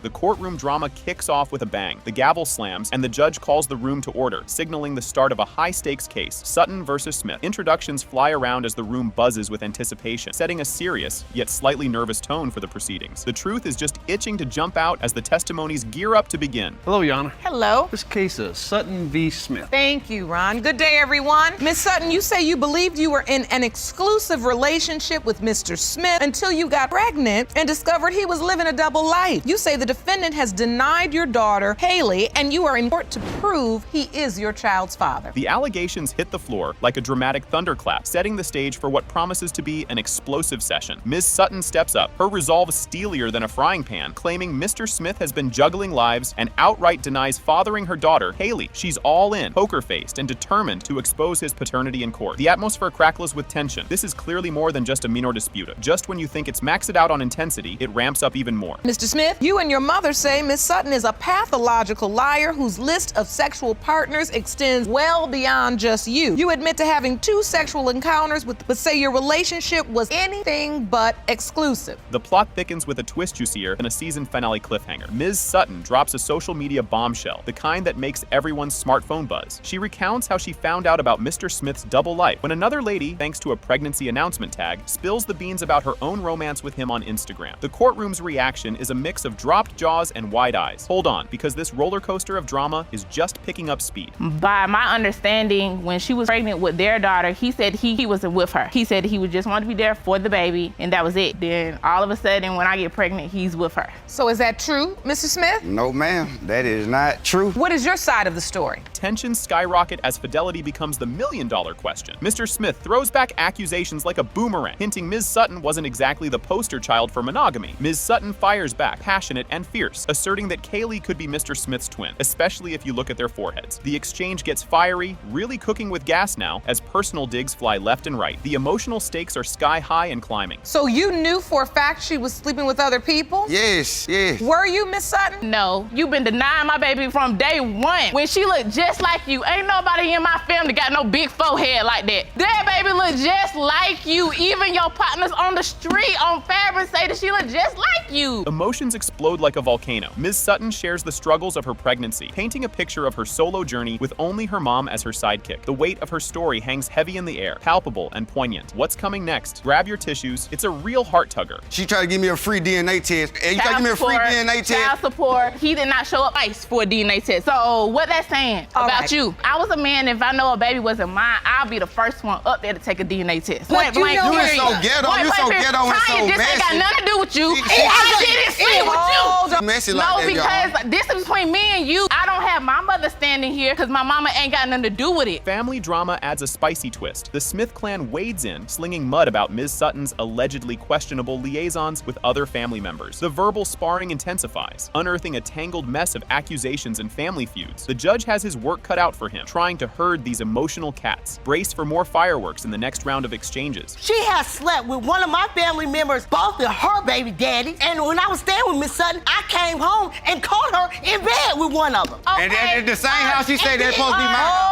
The courtroom drama kicks off with a bang. The gavel slams, and the judge calls the room to order, signaling the start of a high-stakes case, Sutton versus Smith. Introductions fly around as the room buzzes with anticipation, setting a serious, yet slightly nervous tone for the proceedings. The truth is just itching to jump out as the testimonies gear up to begin. Hello, Your Honor. Hello. This case is Sutton v. Smith. Thank you, Ron. Good day, everyone. Miss Sutton, you say you believed you were in an exclusive relationship with Mr. Smith until you got pregnant and discovered he was living a double life. You say the defendant has denied your daughter, Haley, and you are in court to prove he is your child's father. The allegations hit the floor like a dramatic thunderclap, setting the stage for what promises to be an explosive session. Ms. Sutton steps up, her resolve steelier than a frying pan, claiming Mr. Smith has been juggling lives and outright denies fathering her daughter, Haley. She's all in, poker-faced, and determined to expose his paternity in court. The atmosphere crackles with tension. This is clearly more than just a minor dispute. Just when you think it's maxed out on intensity, it ramps up even more. Mr. Smith, you and your mother say Miss Sutton is a pathological liar whose list of sexual partners extends well beyond just you. You admit to having 2 sexual encounters but say your relationship was anything but exclusive. The plot thickens with a twist juicier than a season finale cliffhanger. Ms. Sutton drops a social media bombshell, the kind that makes everyone's smartphone buzz. She recounts how she found out about Mr. Smith's double life when another lady, thanks to a pregnancy announcement tag, spills the beans about her own romance with him on Instagram. The courtroom's reaction is a mix of dropped jaws and wide eyes. Hold on, because this roller coaster of drama is just picking up speed. By my understanding, when she was pregnant with their daughter, he said he wasn't with her. He said he would just want to be there for the baby, and that was it. Then all of a sudden, when I get pregnant, he's with her. So is that true, Mr. Smith? No, ma'am, that is not true. What is your side of the story? Tensions skyrocket as fidelity becomes the million-dollar question. Mr. Smith throws back accusations like a boomerang, hinting Ms. Sutton wasn't exactly the poster child for monogamy. Ms. Sutton fires back, passionate and fierce, asserting that Kaylee could be Mr. Smith's twin, especially if you look at their foreheads. The exchange gets fiery, really cooking with gas now, as personal digs fly left and right. The emotional stakes are sky high and climbing. So you knew for a fact she was sleeping with other people? Yes, yes. Were you, Miss Sutton? No, you've been denying my baby from day one. When she looked just like you, ain't nobody in my family got no big forehead like that. That baby look just like you. Even your partners on the street on Fabric say that she look just like you. Emotions explode like a volcano. Ms. Sutton shares the struggles of her pregnancy, painting a picture of her solo journey with only her mom as her sidekick. The weight of her story hangs heavy in the air, palpable and poignant. What's coming next? Grab your tissues. It's a real heart-tugger. She tried to give me a free DNA test. And you tried to give me a free DNA test? Child support. He did not show up twice for a DNA test. So what that's saying about you? I was a man, if I know a baby wasn't mine, I'll be the first one up there to take a DNA test. Point blank, you is so ghetto, you so ghetto and so this messy. ain't got nothing to do with you. I didn't see with you. Messy like No, that, because this is between me and you. I don't have my mother standing here because my mama ain't got nothing to do with it. Family drama adds a spicy twist. The Smith clan wades in, slinging mud about Ms. Sutton's allegedly questionable liaisons with other family members. The verbal sparring intensifies, unearthing a tangled mess of accusations and family feuds. The judge has his work cut out for him, trying to herd these emotional cats. Brace for more fireworks in the next round of exchanges. She has slept with one of my family members, both of her baby daddies, and when I was staying with Miss Sutton, I came home and caught her in bed with one of them. Okay. And at the same house she said that's supposed to be mine.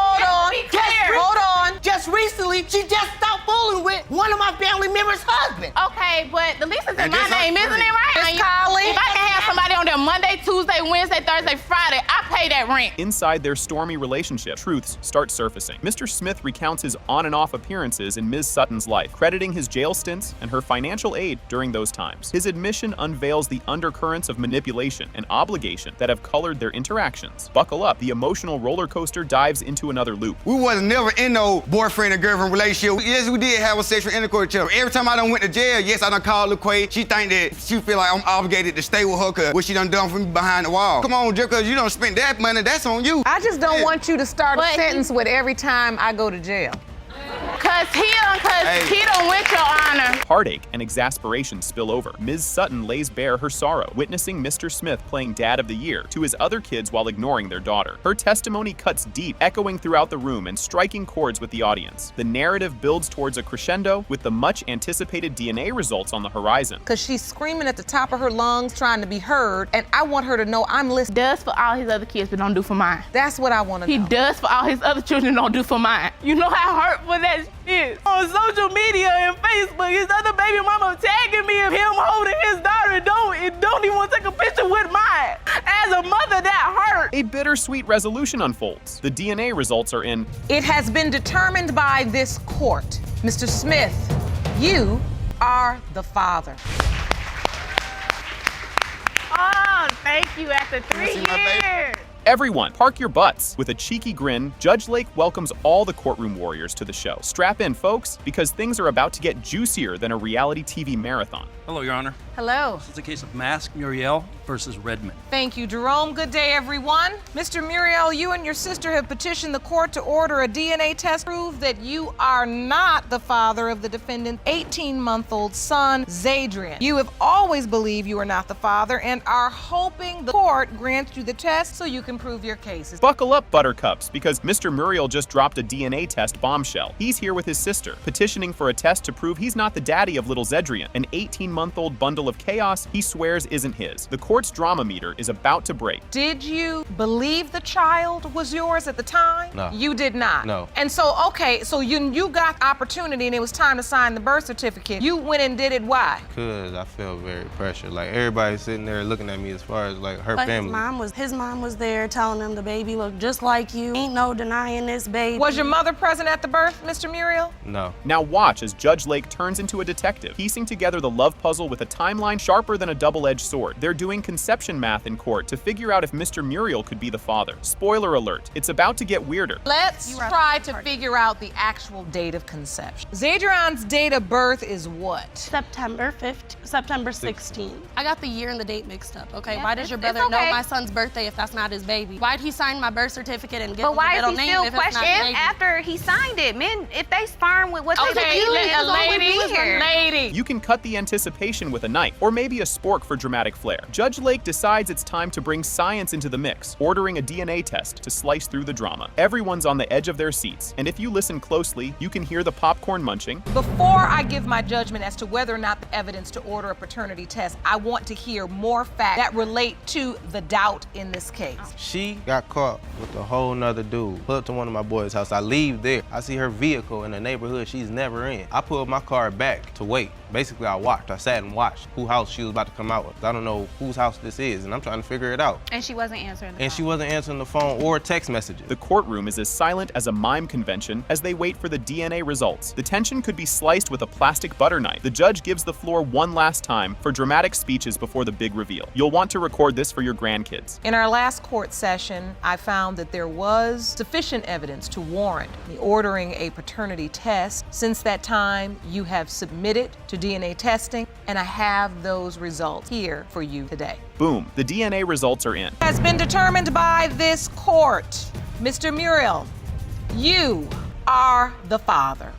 Hold on. Just recently, she just stopped fooling with one of my family members' husband. Okay, but the lease is in And my this name, ain't isn't it right? Miss Kylie. If I can have somebody on there Monday, Tuesday, Wednesday, Thursday, Friday, I pay that rent. Inside their stormy relationship, truths start surfacing. Mr. Smith recounts his on and off appearances in Ms. Sutton's life, crediting his jail stints and her financial aid during those times. His admission unveils the undercurrents of manipulation and obligation that have colored their interactions. Buckle up, the emotional roller coaster dives into another loop. We wasn't never in no boyfriend and girlfriend relationship. Yes, we did have a sexual intercourse with each other. Every time I done went to jail, yes, I done called LaQuay. She think that she feel like I'm obligated to stay with her because what she done for me behind the wall. Come on, just because you don't spend that money, that's on you. I just don't want you to start a sentence with every time I go to jail. Cause he done went, Your Honor. Heartache and exasperation spill over. Ms. Sutton lays bare her sorrow, witnessing Mr. Smith playing Dad of the Year to his other kids while ignoring their daughter. Her testimony cuts deep, echoing throughout the room and striking chords with the audience. The narrative builds towards a crescendo with the much-anticipated DNA results on the horizon. Because she's screaming at the top of her lungs, trying to be heard, and I want her to know I'm listening. Does for all his other kids, but don't do for mine. That's what I want to know. He does for all his other children, don't do for mine. You know how hurtful that is. On social media and Facebook, his other baby mama tagging me of him holding his daughter and don't even want to take a picture with mine. a bittersweet resolution unfolds. The DNA results are in. It has been determined by this court. Mr. Smith, you are the father. Oh, thank you after 3 see my baby? years. Everyone, park your butts. With a cheeky grin, Judge Lake welcomes all the courtroom warriors to the show. Strap in, folks, because things are about to get juicier than a reality TV marathon. Hello, Your Honor. Hello. This is a case of Mask Muriel versus Redmond. Thank you, Jerome. Good day, everyone. Mr. Muriel, you and your sister have petitioned the court to order a DNA test to prove that you are not the father of the defendant's 18-month-old son, Zadrian. You have always believed you are not the father and are hoping the court grants you the test so you can prove your cases. Buckle up, buttercups, because Mr. Muriel just dropped a DNA test bombshell. He's here with his sister, petitioning for a test to prove he's not the daddy of little Zadrian, an 18-month-old bundle of chaos he swears isn't his. The court's drama meter is about to break. Did you believe the child was yours at the time? No. You did not? No. And so, okay, so you got opportunity and it was time to sign the birth certificate. You went and did it, why? Because I felt very pressured. Like, everybody's sitting there looking at me as far as, like, her But family. his mom was there telling him the baby looked just like you. Ain't no denying this baby. Was your mother present at the birth, Mr. Muriel? No. Now watch as Judge Lake turns into a detective, piecing together the love puzzle with a timeline sharper than a double-edged sword. They're doing conception math in court to figure out if Mr. Muriel could be the father. Spoiler alert, it's about to get weirder. Let's try to figure out the actual date of conception. Zadrian's date of birth is what? September 16th. I got the year and the date mixed up, okay? Yeah, Why does your it's brother know okay. my son's birthday if that's not his baby? Why'd he sign my birth certificate and get But the why middle is he name still if it's not his questioned baby? after he signed it? Men, if they sperm with what they Okay, do, lady. You can cut the anticipation with a knife, or maybe a spork for dramatic flair. Judge Lake decides it's time to bring science into the mix, ordering a DNA test to slice through the drama. Everyone's on the edge of their seats, and if you listen closely, you can hear the popcorn munching. Before I give my judgment as to whether or not the evidence to order a paternity test, I want to hear more facts that relate to the doubt in this case. She got caught with a whole nother dude. Pulled up to one of my boys' house. I leave there. I see her vehicle in the neighborhood she's never in. I pulled my car back to wait. Basically, I watched. I sat and watched whose house she was about to come out with. I don't know whose house this is, and I'm trying to figure it out. and she wasn't answering the And phone. she wasn't answering the phone or text messages. The courtroom is as silent as a mime convention as they wait for the DNA results. The tension could be sliced with a plastic butter knife. The judge gives the floor one last time for dramatic speeches before the big reveal. You'll want to record this for your grandkids. In our last court session, I found that there was sufficient evidence to warrant the ordering a paternity test. Since that time, you have submitted to DNA testing, and I have those results here for you today. Boom, the DNA results are in. Has been determined by this court. Mr. Muriel, you are the father.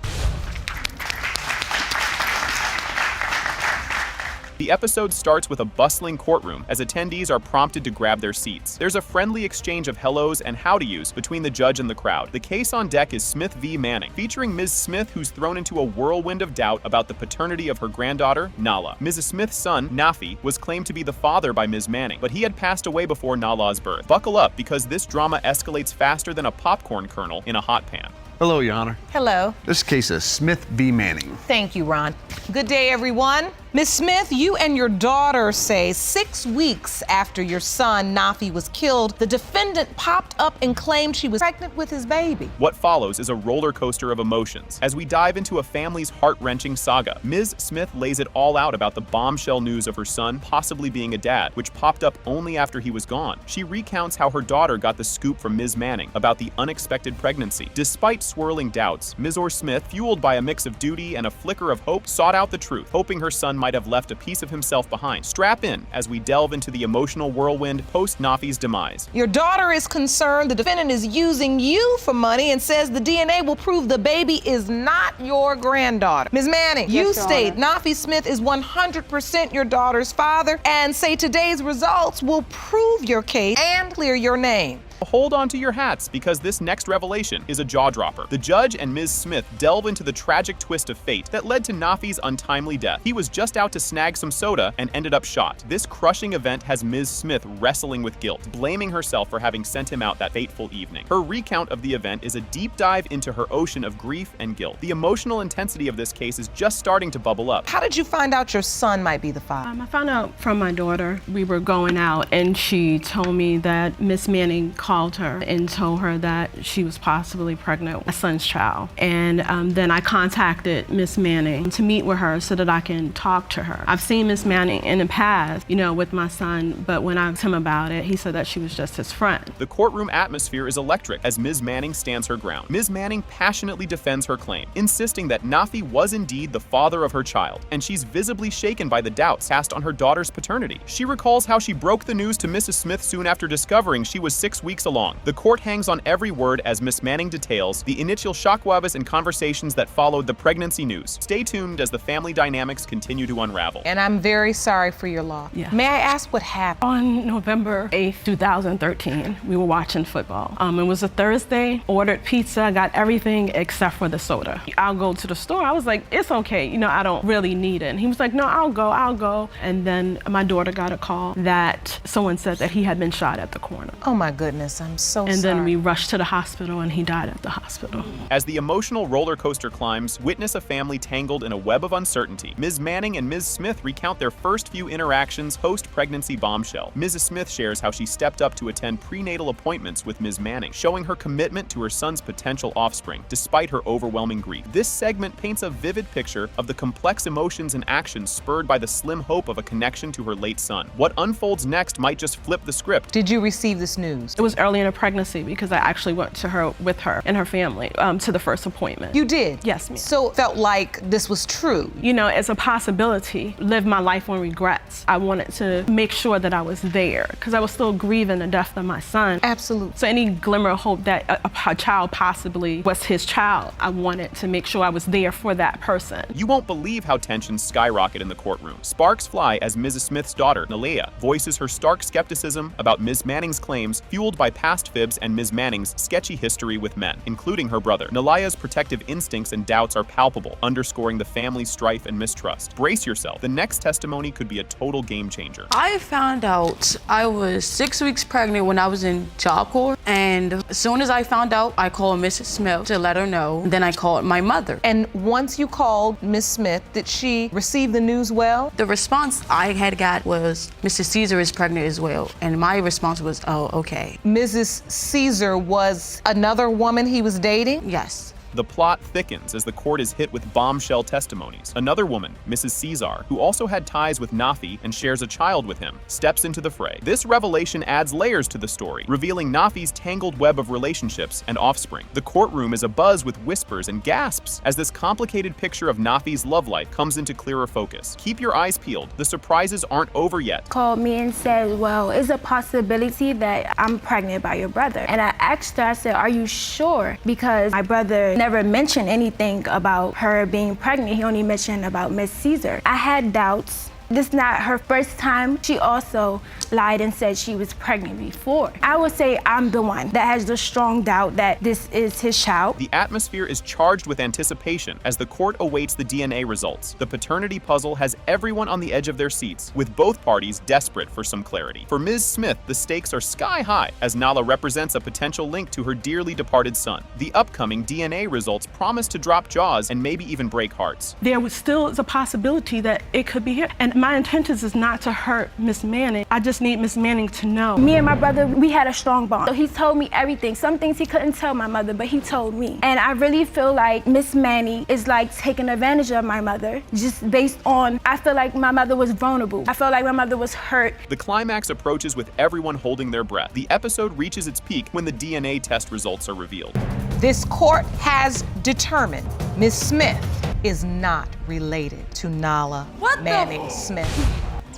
The episode starts with a bustling courtroom as attendees are prompted to grab their seats. There's a friendly exchange of hellos and how-to-yous between the judge and the crowd. The case on deck is Smith v. Manning, featuring Ms. Smith, who's thrown into a whirlwind of doubt about the paternity of her granddaughter, Nala. Mrs. Smith's son, Nafi, was claimed to be the father by Ms. Manning, but he had passed away before Nala's birth. Buckle up, because this drama escalates faster than a popcorn kernel in a hot pan. Hello, Your Honor. Hello. This case is Smith v. Manning. Thank you, Ron. Good day, everyone. Ms. Smith, you and your daughter say 6 weeks after your son, Nafi, was killed, the defendant popped up and claimed she was pregnant with his baby. What follows is a roller coaster of emotions. As we dive into a family's heart-wrenching saga, Ms. Smith lays it all out about the bombshell news of her son possibly being a dad, which popped up only after he was gone. She recounts how her daughter got the scoop from Ms. Manning about the unexpected pregnancy. Despite swirling doubts, Ms. Smith, fueled by a mix of duty and a flicker of hope, sought out the truth, hoping her son might have left a piece of himself behind. Strap in as we delve into the emotional whirlwind post-Nafi's demise. Your daughter is concerned the defendant is using you for money and says the DNA will prove the baby is not your granddaughter. Ms. Manning, you Your state Nafi Smith is 100% your daughter's father and say today's results will prove your case and clear your name. Hold on to your hats, because this next revelation is a jaw-dropper. The judge and Ms. Smith delve into the tragic twist of fate that led to Nafi's untimely death. He was just out to snag some soda and ended up shot. This crushing event has Ms. Smith wrestling with guilt, blaming herself for having sent him out that fateful evening. Her recount of the event is a deep dive into her ocean of grief and guilt. The emotional intensity of this case is just starting to bubble up. How did you find out your son might be the father? I found out from my daughter. We were going out and she told me that Miss Manning called her and told her that she was possibly pregnant with my son's child. And then I contacted Miss Manning to meet with her so that I can talk to her. I've seen Miss Manning in the past, with my son, but when I asked him about it, he said that she was just his friend. The courtroom atmosphere is electric as Ms. Manning stands her ground. Ms. Manning passionately defends her claim, insisting that Nafi was indeed the father of her child, and she's visibly shaken by the doubts cast on her daughter's paternity. She recalls how she broke the news to Mrs. Smith soon after discovering she was 6 weeks along. The court hangs on every word as Miss Manning details the initial shockwaves and conversations that followed the pregnancy news. Stay tuned as the family dynamics continue to unravel. And I'm very sorry for your loss. Yeah. May I ask what happened? On November 8th, 2013, we were watching football. It was a Thursday, ordered pizza, got everything except for the soda. I'll go to the store. I was like, it's okay, I don't really need it. And he was like, no, I'll go. And then my daughter got a call that someone said that he had been shot at the corner. Oh my goodness, I'm so sorry. And then we rushed to the hospital and he died at the hospital. As the emotional roller coaster climbs, witness a family tangled in a web of uncertainty. Ms. Manning and Ms. Smith recount their first few interactions post-pregnancy bombshell. Mrs. Smith shares how she stepped up to attend prenatal appointments with Ms. Manning, showing her commitment to her son's potential offspring, despite her overwhelming grief. This segment paints a vivid picture of the complex emotions and actions spurred by the slim hope of a connection to her late son. What unfolds next might just flip the script. Did you receive this news? It was early in the pregnancy because I actually went to her with her and her family to the first appointment. You did? Yes, ma'am. So it felt like this was true? It's a possibility. Live my life on regrets. I wanted to make sure that I was there because I was still grieving the death of my son. Absolutely. So any glimmer of hope that a child possibly was his child, I wanted to make sure I was there for that person. You won't believe how tensions skyrocket in the courtroom. Sparks fly as Mrs. Smith's daughter, Nalea, voices her stark skepticism about Ms. Manning's claims, fueled by past fibs and Ms. Manning's sketchy history with men, including her brother. Nalea's protective instincts and doubts are palpable, underscoring the family's strife and mistrust. Brace yourself. The next testimony could be a total game changer. I found out I was 6 weeks pregnant when I was in Job Corps, and as soon as I found out, I called Mrs. Smith to let her know. Then I called my mother. And once you called Miss Smith, did she receive the news well? The response I had got was, Mrs. Caesar is pregnant as well. And my response was, oh, okay. Mrs. Caesar was another woman he was dating? Yes. The plot thickens as the court is hit with bombshell testimonies. Another woman, Mrs. Caesar, who also had ties with Nafi and shares a child with him, steps into the fray. This revelation adds layers to the story, revealing Nafi's tangled web of relationships and offspring. The courtroom is abuzz with whispers and gasps as this complicated picture of Nafi's love life comes into clearer focus. Keep your eyes peeled. The surprises aren't over yet. Called me and said, well, it's a possibility that I'm pregnant by your brother. And I asked her, I said, are you sure? Because my brother never mentioned anything about her being pregnant. He only mentioned about Miss Caesar. I had doubts. This is not her first time. She also lied and said she was pregnant before. I would say I'm the one that has the strong doubt that this is his child. The atmosphere is charged with anticipation as the court awaits the DNA results. The paternity puzzle has everyone on the edge of their seats, with both parties desperate for some clarity. For Ms. Smith, the stakes are sky high as Nala represents a potential link to her dearly departed son. The upcoming DNA results promise to drop jaws and maybe even break hearts. There still is a possibility that it could be here. And my intention is not to hurt Miss Manning. I just need Miss Manning to know. Me and my brother, we had a strong bond. So he told me everything. Some things he couldn't tell my mother, but he told me. And I really feel like Miss Manning is like taking advantage of my mother, just based on, I feel like my mother was vulnerable. I felt like my mother was hurt. The climax approaches with everyone holding their breath. The episode reaches its peak when the DNA test results are revealed. This court has determined Miss Smith is not related to Nala Manning Smith.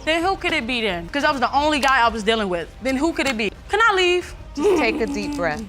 Then who could it be then? Because I was the only guy I was dealing with. Then who could it be? Can I leave? Just take a deep breath.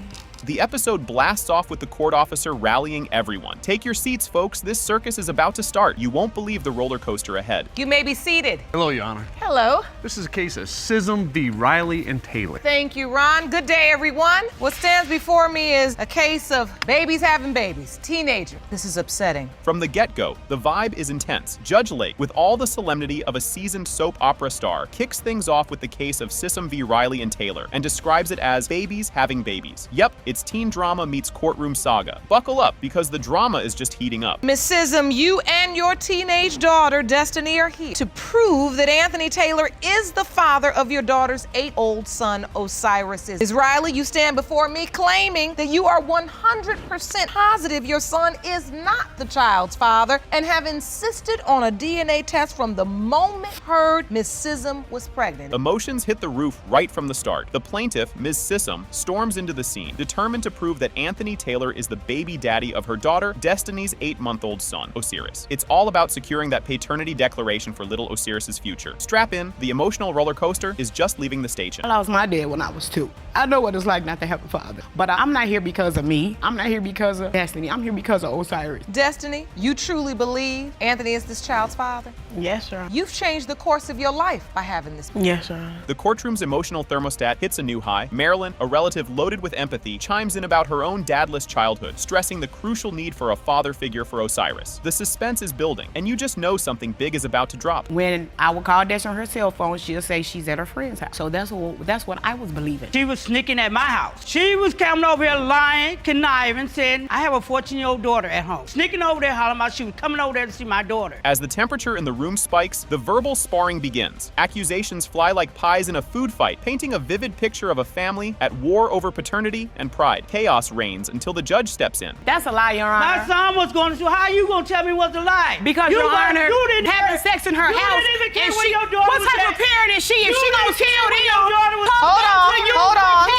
The episode blasts off with the court officer rallying everyone. Take your seats, folks. This circus is about to start. You won't believe the roller coaster ahead. You may be seated. Hello, Your Honor. Hello. This is a case of Sism v. Riley and Taylor. Thank you, Ron. Good day, everyone. What stands before me is a case of babies having babies. Teenager. This is upsetting. From the get-go, the vibe is intense. Judge Lake, with all the solemnity of a seasoned soap opera star, kicks things off with the case of Sism v. Riley and Taylor and describes it as babies having babies. Yep, it's teen drama meets courtroom saga. Buckle up, because the drama is just heating up. Miss Sism, you and your teenage daughter, Destiny, are here to prove that Anthony Taylor is the father of your daughter's 8-year-old son, Osiris. Ms. Riley, you stand before me claiming that you are 100% positive your son is not the child's father and have insisted on a DNA test from the moment heard Miss Sism was pregnant. Emotions hit the roof right from the start. The plaintiff, Ms. Sism, storms into the scene, determined to prove that Anthony Taylor is the baby daddy of her daughter, Destiny's 8-month-old son, Osiris. It's all about securing that paternity declaration for little Osiris's future. Strap in, the emotional roller coaster is just leaving the station. I lost my dad when I was 2. I know what it's like not to have a father. But I'm not here because of me. I'm not here because of Destiny. I'm here because of Osiris. Destiny, you truly believe Anthony is this child's father? Yes, sir. You've changed the course of your life by having this. Yes, sir. The courtroom's emotional thermostat hits a new high. Marilyn, a relative loaded with empathy, chimes in about her own dadless childhood, stressing the crucial need for a father figure for Osiris. The suspense is building, and you just know something big is about to drop. When I would call Destiny on her cell phone, she'll say she's at her friend's house. So that's what I was believing. She was sneaking at my house. She was coming over here lying, conniving, saying, I have a 14-year-old daughter at home. Sneaking over there, hollering about she was coming over there to see my daughter. As the temperature in the room spikes, the verbal sparring begins. Accusations fly like pies in a food fight, painting a vivid picture of a family at war over paternity and pride. Chaos reigns until the judge steps in. That's a lie, Your Honor. My son was going to school. How are you going to tell me what's a lie? Because Your Honor, having sex in her house. You didn't even care where your daughter what was type at. of parent is she? If she gonna kill them, Hold on. hold on.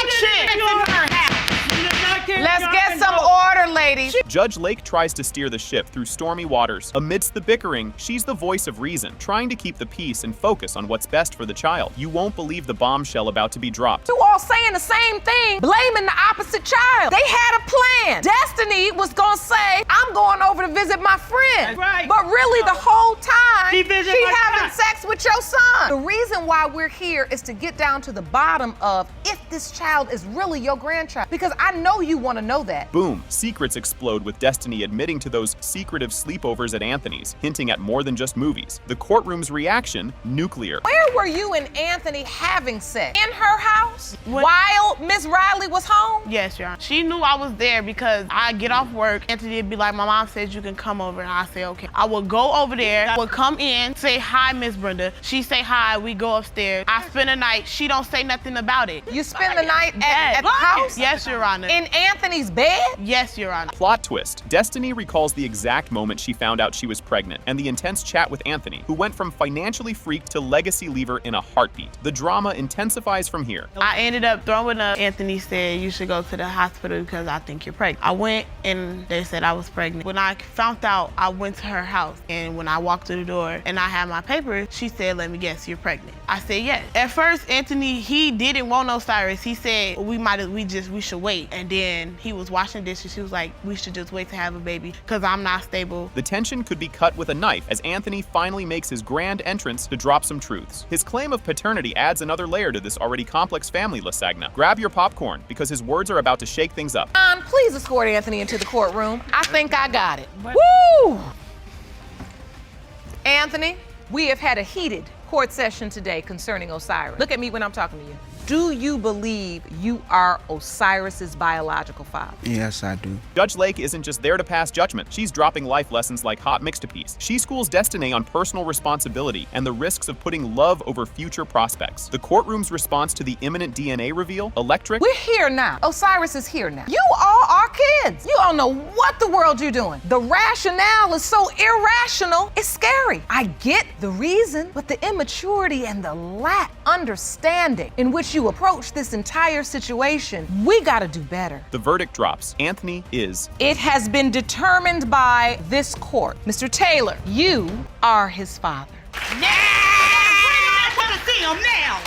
Let's get some order, ladies. Judge Lake tries to steer the ship through stormy waters. Amidst the bickering, she's the voice of reason, trying to keep the peace and focus on what's best for the child. You won't believe the bombshell about to be dropped. You all saying the same thing, blaming the opposite child. They had a plan. Destiny was gonna say, I'm going over to visit my friend. Right. But really the whole time, She having sex with your son. The reason why we're here is to get down to the bottom of if this child is really your grandchild. Because I know you want to know that. Boom, secrets explode with Destiny admitting to those secretive sleepovers at Anthony's, hinting at more than just movies. The courtroom's reaction, nuclear. Where were you and Anthony having sex? In her house? While Miss Riley was home? Yes, Your Honor. She knew I was there because I get off work. Anthony would be like, my mom says you can come over. And I say, okay. I would go over there. I would come in, say, hi, Miss Brenda. She say hi. We go upstairs. I spend the night. She don't say nothing about it. You spend the night at the house? Yes, Your Honor. In Anthony's bed? Yes, Your Honor. Plot twist. Destiny recalls the exact moment she found out she was pregnant and the intense chat with Anthony, who went from financially freaked to legacy leaver in a heartbeat. The drama intensifies from here. I ended up throwing up. Anthony said, you should go to the hospital because I think you're pregnant. I went and they said I was pregnant. When I found out, I went to her house, and when I walked through the door and I had my papers, she said, let me guess, you're pregnant. I said, yes. At first, Anthony, he didn't want Osiris. He said, we should wait. And then he was washing dishes. He was like, we should just wait to have a baby because I'm not stable. The tension could be cut with a knife as Anthony finally makes his grand entrance to drop some truths. His claim of paternity adds another layer to this already complex family lasagna. Grab your popcorn because his words are about to shake things up. Please escort Anthony into the courtroom. I think I got it. Woo! Anthony, we have had a heated court session today concerning Osiris. Look at me when I'm talking to you. Do you believe you are Osiris's biological father? Yes, I do. Judge Lake isn't just there to pass judgment. She's dropping life lessons like hot mixed-a-piece. She schools Destiny on personal responsibility and the risks of putting love over future prospects. The courtroom's response to the imminent DNA reveal, electric. We're here now. Osiris is here now. You all are kids. You all know what the world you're doing. The rationale is so irrational, it's scary. I get the reason, but the immaturity and the lack understanding in which you approach this entire situation, we gotta do better. The verdict drops. Anthony is. It has been determined by this court. Mr. Taylor, you are his father. I want to see him now.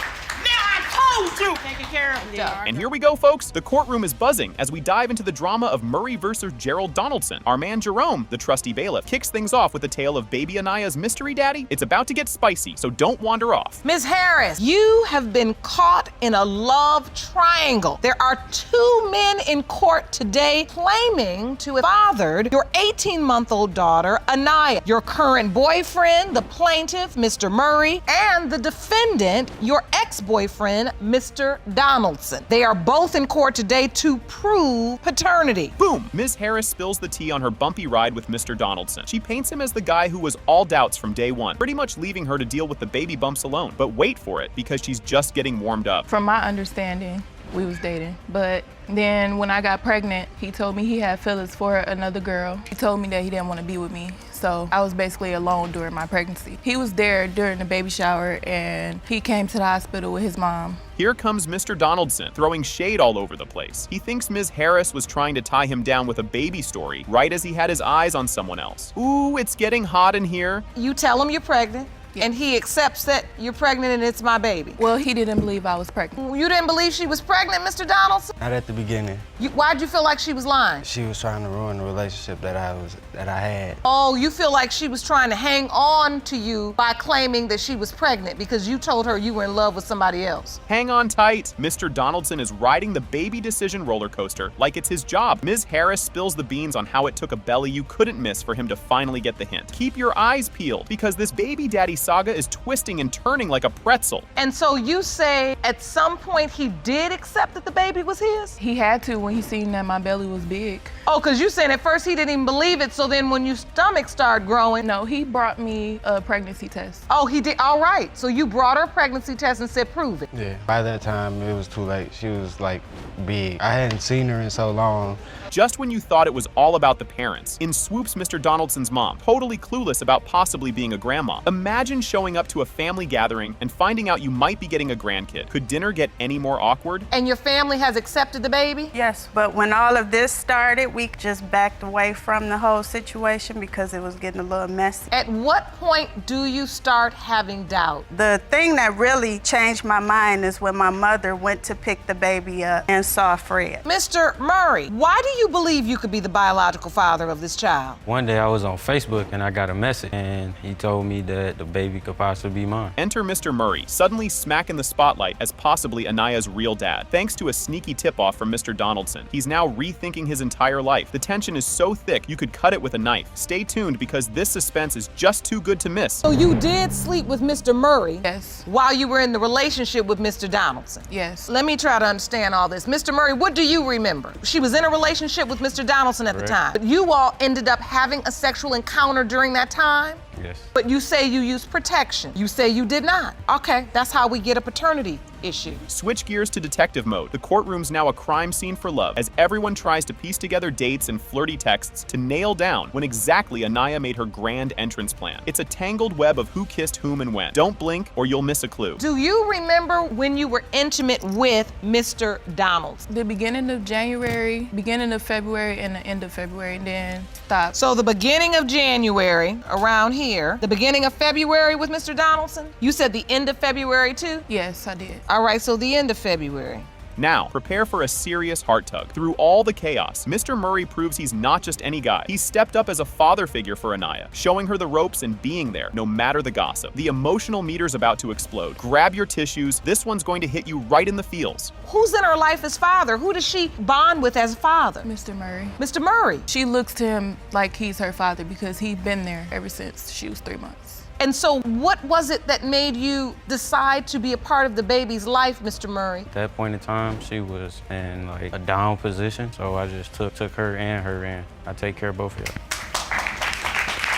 Now I told Taking care of them. And here we go, folks. The courtroom is buzzing as we dive into the drama of Murray versus Gerald Donaldson. Our man Jerome, the trusty bailiff, kicks things off with a tale of baby Anaya's mystery daddy. It's about to get spicy, so don't wander off. Ms. Harris, you have been caught in a love triangle. There are 2 men in court today claiming to have fathered your 18-month-old daughter, Anaya, your current boyfriend, the plaintiff, Mr. Murray, and the defendant, your ex-boyfriend, Mr. Donaldson. They are both in court today to prove paternity. Boom! Ms. Harris spills the tea on her bumpy ride with Mr. Donaldson. She paints him as the guy who was all doubts from day one, pretty much leaving her to deal with the baby bumps alone. But wait for it, because she's just getting warmed up. From my understanding, we was dating, but then when I got pregnant, he told me he had feelings for another girl. He told me that he didn't want to be with me, so I was basically alone during my pregnancy. He was there during the baby shower, and he came to the hospital with his mom. Here comes Mr. Donaldson, throwing shade all over the place. He thinks Ms. Harris was trying to tie him down with a baby story right as he had his eyes on someone else. Ooh, it's getting hot in here. You tell him you're pregnant, and he accepts that you're pregnant and it's my baby. Well, he didn't believe I was pregnant. You didn't believe she was pregnant, Mr. Donaldson? Not at the beginning. Why'd you feel like she was lying? She was trying to ruin the relationship that I had. Oh, you feel like she was trying to hang on to you by claiming that she was pregnant because you told her you were in love with somebody else. Hang on tight. Mr. Donaldson is riding the baby decision roller coaster like it's his job. Ms. Harris spills the beans on how it took a belly you couldn't miss for him to finally get the hint. Keep your eyes peeled, because this baby daddy saga is twisting and turning like a pretzel. And so you say at some point he did accept that the baby was his? He had to when he seen that my belly was big. Oh, because you saying at first he didn't even believe it, so then when your stomach started growing. No, he brought me a pregnancy test. Oh, he did? All right. So you brought her a pregnancy test and said, prove it. Yeah. By that time, it was too late. She was like big. I hadn't seen her in so long. Just when you thought it was all about the parents, in swoops Mr. Donaldson's mom, totally clueless about possibly being a grandma. Imagine showing up to a family gathering and finding out you might be getting a grandkid. Could dinner get any more awkward? And your family has accepted the baby? Yes, but when all of this started, we just backed away from the whole situation because it was getting a little messy. At what point do you start having doubt? The thing that really changed my mind is when my mother went to pick the baby up and saw Fred. Mr. Murray, why do you believe you could be the biological father of this child? One day I was on Facebook and I got a message, and he told me that the baby could possibly be mine. Enter Mr. Murray, suddenly smack in the spotlight as possibly Anaya's real dad. Thanks to a sneaky tip-off from Mr. Donaldson, he's now rethinking his entire life. The tension is so thick you could cut it with a knife. Stay tuned, because this suspense is just too good to miss. So you did sleep with Mr. Murray? Yes. While you were in the relationship with Mr. Donaldson? Yes. Let me try to understand all this. Mr. Murray, what do you remember? She was in a relationship with Mr. Donaldson at the time. But you all ended up having a sexual encounter during that time? Yes. But you say you used protection. You say you did not. Okay, that's how we get a paternity issue. Switch gears to detective mode. The courtroom's now a crime scene for love, as everyone tries to piece together dates and flirty texts to nail down when exactly Anaya made her grand entrance plan. It's a tangled web of who kissed whom and when. Don't blink or you'll miss a clue. Do you remember when you were intimate with Mr. Donaldson? The beginning of January, beginning of February, and the end of February, and then stopped. So the beginning of January, around here, the beginning of February with Mr. Donaldson? You said the end of February too? Yes, I did. All right, so the end of February. Now, prepare for a serious heart tug. Through all the chaos, Mr. Murray proves he's not just any guy. He's stepped up as a father figure for Anaya, showing her the ropes and being there, no matter the gossip. The emotional meter's about to explode. Grab your tissues. This one's going to hit you right in the feels. Who's in her life as father? Who does she bond with as father? Mr. Murray. Mr. Murray. She looks to him like he's her father because he's been there ever since she was 3 months. And so what was it that made you decide to be a part of the baby's life, Mr. Murray? At that point in time, she was in like a down position, so I just took her and her in. I take care of both of them.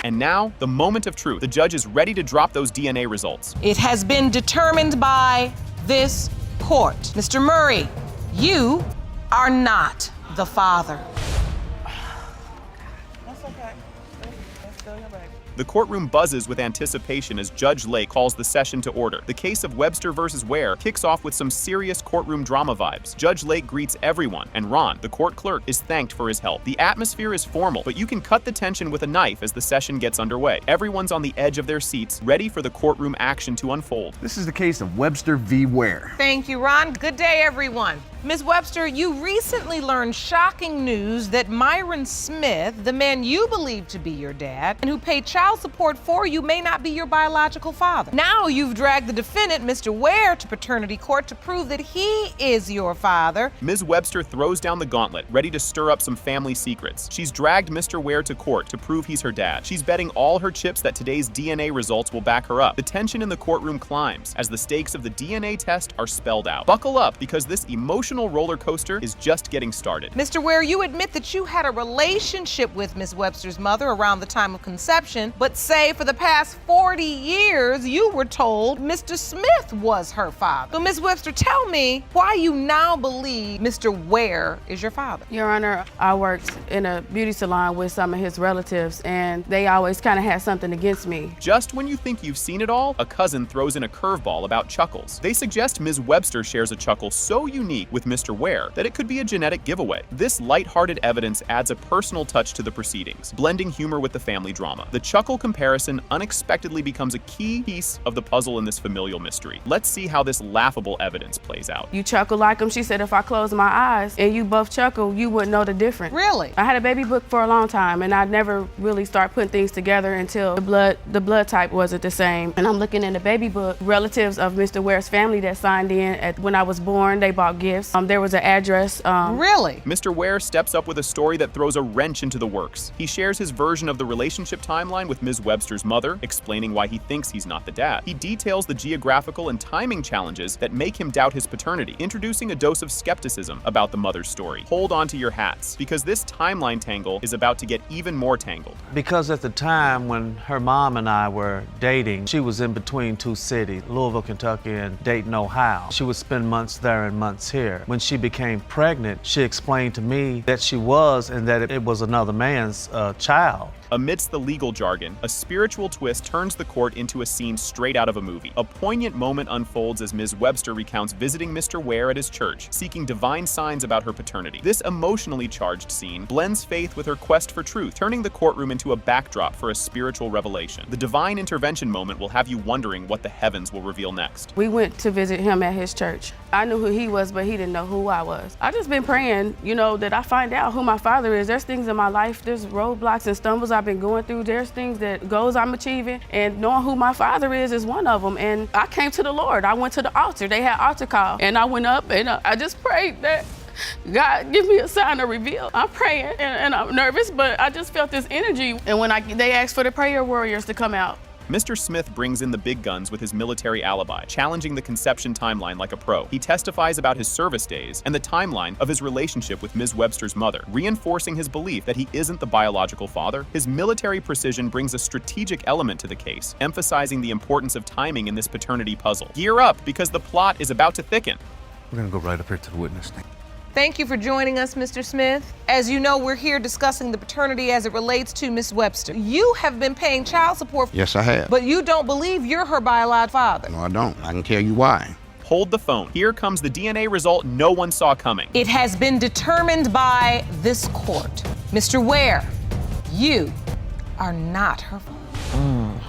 And now, the moment of truth. The judge is ready to drop those DNA results. It has been determined by this court. Mr. Murray, you are not the father. That's okay. That's still your baby. The courtroom buzzes with anticipation as Judge Lake calls the session to order. The case of Webster versus Ware kicks off with some serious courtroom drama vibes. Judge Lake greets everyone, and Ron, the court clerk, is thanked for his help. The atmosphere is formal, but you can cut the tension with a knife as the session gets underway. Everyone's on the edge of their seats, ready for the courtroom action to unfold. This is the case of Webster v. Ware. Thank you, Ron. Good day, everyone. Ms. Webster, you recently learned shocking news that Myron Smith, the man you believe to be your dad and who paid child support for you, may not be your biological father. Now you've dragged the defendant, Mr. Ware, to paternity court to prove that he is your father. Ms. Webster throws down the gauntlet, ready to stir up some family secrets. She's dragged Mr. Ware to court to prove he's her dad. She's betting all her chips that today's DNA results will back her up. The tension in the courtroom climbs as the stakes of the DNA test are spelled out. Buckle up, because this emotional roller coaster is just getting started. Mr. Ware, you admit that you had a relationship with Ms. Webster's mother around the time of conception, but say for the past 40 years, you were told Mr. Smith was her father. So Ms. Webster, tell me why you now believe Mr. Ware is your father. Your Honor, I worked in a beauty salon with some of his relatives, and they always kind of had something against me. Just when you think you've seen it all, a cousin throws in a curveball about chuckles. They suggest Ms. Webster shares a chuckle so unique with Mr. Ware that it could be a genetic giveaway. This lighthearted evidence adds a personal touch to the proceedings, blending humor with the family drama. The chuckle comparison unexpectedly becomes a key piece of the puzzle in this familial mystery. Let's see how this laughable evidence plays out. You chuckle like him. She said if I close my eyes and you both chuckle, you wouldn't know the difference. Really? I had a baby book for a long time, and I never really started putting things together until the blood type wasn't the same. And I'm looking in the baby book, relatives of Mr. Ware's family that signed in when I was born, they bought gifts. There was an address. Really? Mr. Ware steps up with a story that throws a wrench into the works. He shares his version of the relationship timeline with Ms. Webster's mother, explaining why he thinks he's not the dad. He details the geographical and timing challenges that make him doubt his paternity, introducing a dose of skepticism about the mother's story. Hold on to your hats, because this timeline tangle is about to get even more tangled. Because at the time when her mom and I were dating, she was in between two cities, Louisville, Kentucky and Dayton, Ohio. She would spend months there and months here. When she became pregnant, she explained to me that she was and that it was another man's child. Amidst the legal jargon, a spiritual twist turns the court into a scene straight out of a movie. A poignant moment unfolds as Ms. Webster recounts visiting Mr. Ware at his church, seeking divine signs about her paternity. This emotionally charged scene blends faith with her quest for truth, turning the courtroom into a backdrop for a spiritual revelation. The divine intervention moment will have you wondering what the heavens will reveal next. We went to visit him at his church. I knew who he was, but he didn't know who I was. I just been praying, that I find out who my father is. There's things in my life, there's roadblocks and stumbles I've been going through. There's things goals I'm achieving, and knowing who my father is one of them. And I came to the Lord. I went to the altar. They had altar call, and I went up and I just prayed that God give me a sign to reveal. I'm praying and I'm nervous, but I just felt this energy. And when they asked for the prayer warriors to come out, Mr. Smith brings in the big guns with his military alibi, challenging the conception timeline like a pro. He testifies about his service days and the timeline of his relationship with Ms. Webster's mother, reinforcing his belief that he isn't the biological father. His military precision brings a strategic element to the case, emphasizing the importance of timing in this paternity puzzle. Gear up, because the plot is about to thicken. We're gonna go right up here to the witness stand. Thank you for joining us, Mr. Smith. As you know, we're here discussing the paternity as it relates to Ms. Webster. You have been paying child support. Yes, I have. But you don't believe you're her biological father. No, I don't. I can tell you why. Hold the phone. Here comes the DNA result no one saw coming. It has been determined by this court. Mr. Ware, you are not her father.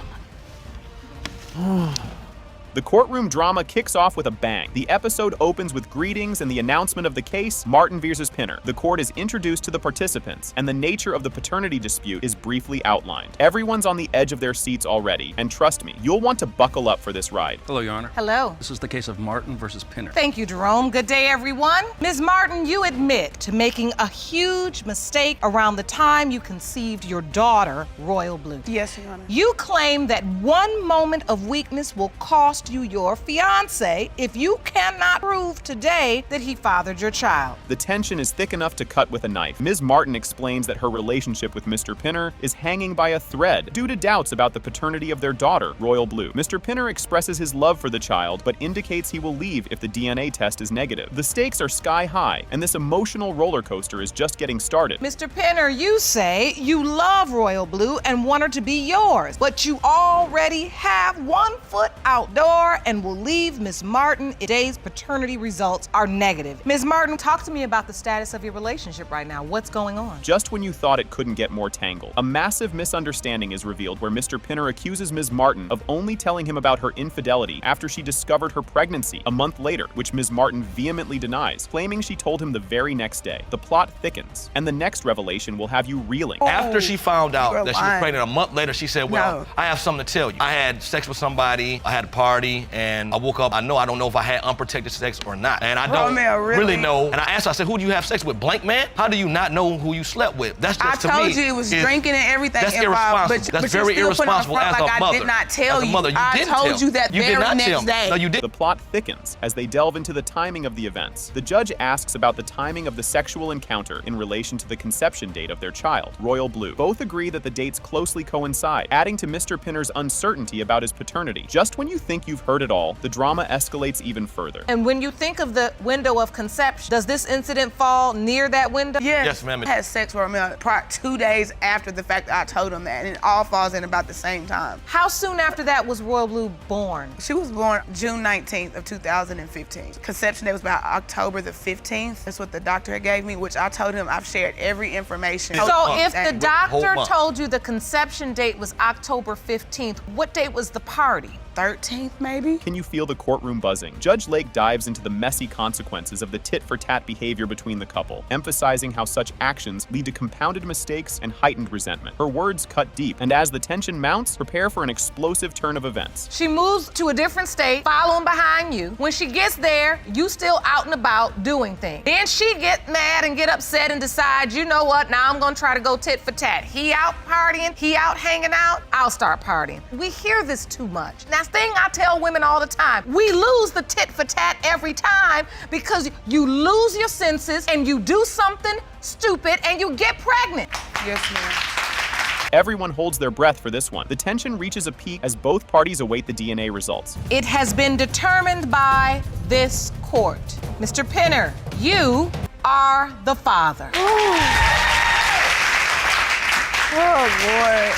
The courtroom drama kicks off with a bang. The episode opens with greetings and the announcement of the case, Martin versus Pinner. The court is introduced to the participants, and the nature of the paternity dispute is briefly outlined. Everyone's on the edge of their seats already, and trust me, you'll want to buckle up for this ride. Hello, Your Honor. Hello. This is the case of Martin versus Pinner. Thank you, Jerome. Good day, everyone. Ms. Martin, you admit to making a huge mistake around the time you conceived your daughter, Royal Blue. Yes, Your Honor. You claim that one moment of weakness will cost cost you your fiance if you cannot prove today that he fathered your child. The tension is thick enough to cut with a knife. Ms. Martin explains that her relationship with Mr. Pinner is hanging by a thread due to doubts about the paternity of their daughter, Royal Blue. Mr. Pinner expresses his love for the child, but indicates he will leave if the DNA test is negative. The stakes are sky high, and this emotional roller coaster is just getting started. Mr. Pinner, you say you love Royal Blue and want her to be yours, but you already have 1 foot outdoor and will leave Ms. Martin if today's paternity results are negative. Ms. Martin, talk to me about the status of your relationship right now. What's going on? Just when you thought it couldn't get more tangled, a massive misunderstanding is revealed where Mr. Pinner accuses Ms. Martin of only telling him about her infidelity after she discovered her pregnancy a month later, which Ms. Martin vehemently denies, claiming she told him the very next day. The plot thickens, and the next revelation will have you reeling. After she found out that she was pregnant a month later, she said, well, I have something to tell you. I had sex with somebody, I had a party, and I woke up, I don't know if I had unprotected sex or not. And I don't really know. And I asked her, I said, who do you have sex with? Blank man? How do you not know who you slept with? That's just, to me, I told you it was drinking and everything that's involved. Irresponsible. That's very irresponsible as a mother. I did not tell you. I told you that very next day. No, you did. The plot thickens as they delve into the timing of the events. The judge asks about the timing of the sexual encounter in relation to the conception date of their child, Royal Blue. Both agree that the dates closely coincide, adding to Mr. Pinner's uncertainty about his paternity. Just when you think you've heard it all, the drama escalates even further. And when you think of the window of conception, does this incident fall near that window? Yes, ma'am. I had sex with him probably 2 days after the fact that I told him that, and it all falls in about the same time. How soon after that was Royal Blue born? She was born June 19th of 2015. Conception day was about October the 15th. That's what the doctor had gave me, which I told him I've shared every information. So if the doctor told you the conception date was October 15th, what date was the party? 13th, maybe? Can you feel the courtroom buzzing? Judge Lake dives into the messy consequences of the tit-for-tat behavior between the couple, emphasizing how such actions lead to compounded mistakes and heightened resentment. Her words cut deep, and as the tension mounts, prepare for an explosive turn of events. She moves to a different state, following behind you. When she gets there, you still out and about doing things. Then she get mad and get upset and decide, you know what, now I'm gonna try to go tit for tat. He out partying, he out hanging out, I'll start partying. We hear this too much. Now, thing I tell women all the time, we lose the tit for tat every time because you lose your senses and you do something stupid and you get pregnant. Yes, ma'am. Everyone holds their breath for this one. The tension reaches a peak as both parties await the DNA results. It has been determined by this court. Mr. Pinner, you are the father. Oh, boy.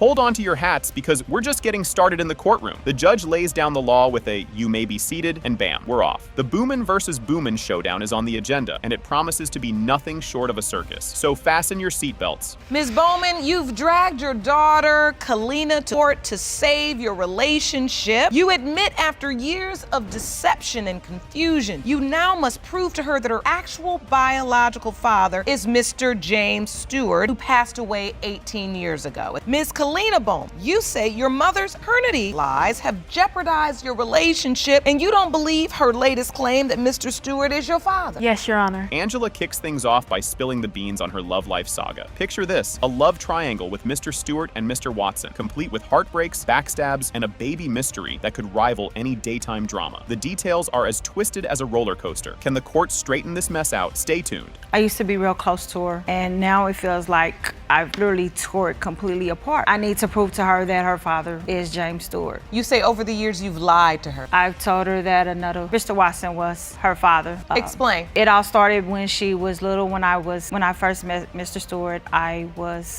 Hold on to your hats because we're just getting started in the courtroom. The judge lays down the law with a "you may be seated," and bam, we're off. The Boomin versus Boomin showdown is on the agenda, and it promises to be nothing short of a circus. So fasten your seatbelts. Ms. Bowman, you've dragged your daughter, Kalina, to court to save your relationship. You admit after years of deception and confusion, you now must prove to her that her actual biological father is Mr. James Stewart, who passed away 18 years ago. Ms. Kalina Bowman, you say your mother's paternity lies have jeopardized your relationship, and you don't believe her latest claim that Mr. Stewart is your father. Yes, Your Honor. Angela kicks things off by spilling the beans on her love life saga. Picture this, a love triangle with Mr. Stewart and Mr. Watson, complete with heartbreaks, backstabs, and a baby mystery that could rival any daytime drama. The details are as twisted as a roller coaster. Can the court straighten this mess out? Stay tuned. I used to be real close to her, and now it feels like I've literally tore it completely apart. I need to prove to her that her father is James Stewart. You say over the years you've lied to her. I've told her that Mr. Watson was her father. Explain. It all started when she was little. When I first met Mr. Stewart, I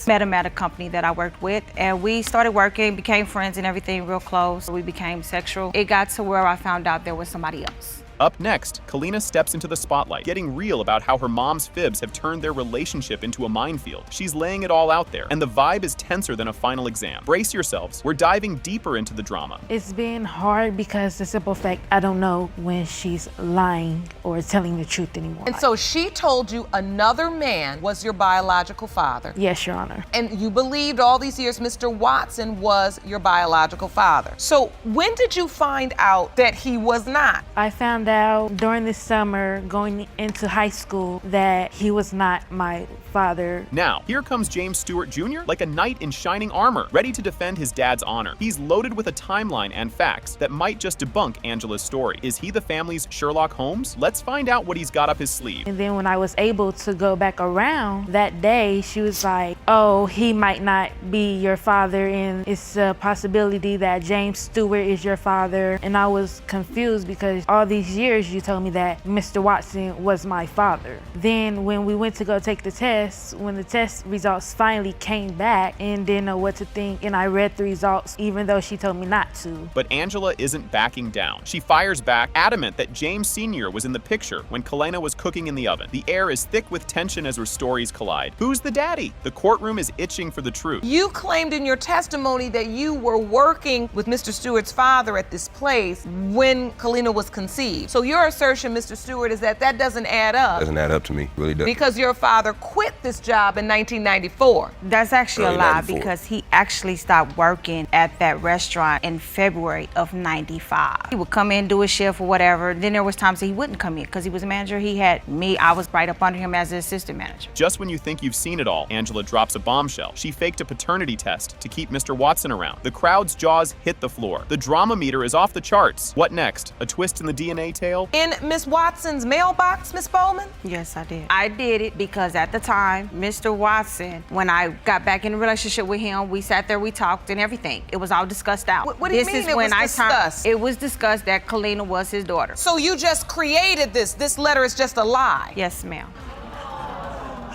met him at a company that I worked with, and we started working, became friends and everything, real close. We became sexual. It got to where I found out there was somebody else. Up next, Kalina steps into the spotlight, getting real about how her mom's fibs have turned their relationship into a minefield. She's laying it all out there, and the vibe is tenser than a final exam. Brace yourselves, we're diving deeper into the drama. It's been hard because the simple fact, I don't know when she's lying or telling the truth anymore. And so she told you another man was your biological father. Yes, Your Honor. And you believed all these years Mr. Watson was your biological father. So when did you find out that he was not? I found out during the summer going into high school that he was not my father. Now, here comes James Stewart Jr. like a knight in shining armor, ready to defend his dad's honor. He's loaded with a timeline and facts that might just debunk Angela's story. Is he the family's Sherlock Holmes? Let's find out what he's got up his sleeve. And then when I was able to go back around that day, she was like, oh, he might not be your father, and it's a possibility that James Stewart is your father. And I was confused because all these years you told me that Mr. Watson was my father. Then when we went to go take the test, when the test results finally came back and didn't know what to think, and I read the results even though she told me not to. But Angela isn't backing down. She fires back, adamant that James Sr. was in the picture when Kalena was cooking in the oven. The air is thick with tension as her stories collide. Who's the daddy? The courtroom is itching for the truth. You claimed in your testimony that you were working with Mr. Stewart's father at this place when Kalena was conceived. So your assertion, Mr. Stewart, is that that doesn't add up. Doesn't add up to me, really doesn't. Because your father quit this job in 1994. That's actually Early a lie 94. because he actually stopped working at that restaurant in February of '95. He would come in, do his shift or whatever. Then there was times that he wouldn't come in because he was a manager. He had me. I was right up under him as an assistant manager. Just when you think you've seen it all, Angela drops a bombshell. She faked a paternity test to keep Mr. Watson around. The crowd's jaws hit the floor. The drama meter is off the charts. What next? A twist in the DNA tale? In Miss Watson's mailbox, Miss Bowman? Yes, I did. I did it because at the time, Mr. Watson, when I got back in a relationship with him, we sat there, we talked and everything. It was all discussed out. What do you mean it was discussed? It was discussed that Kalena was his daughter. So you just created this? This letter is just a lie? Yes, ma'am.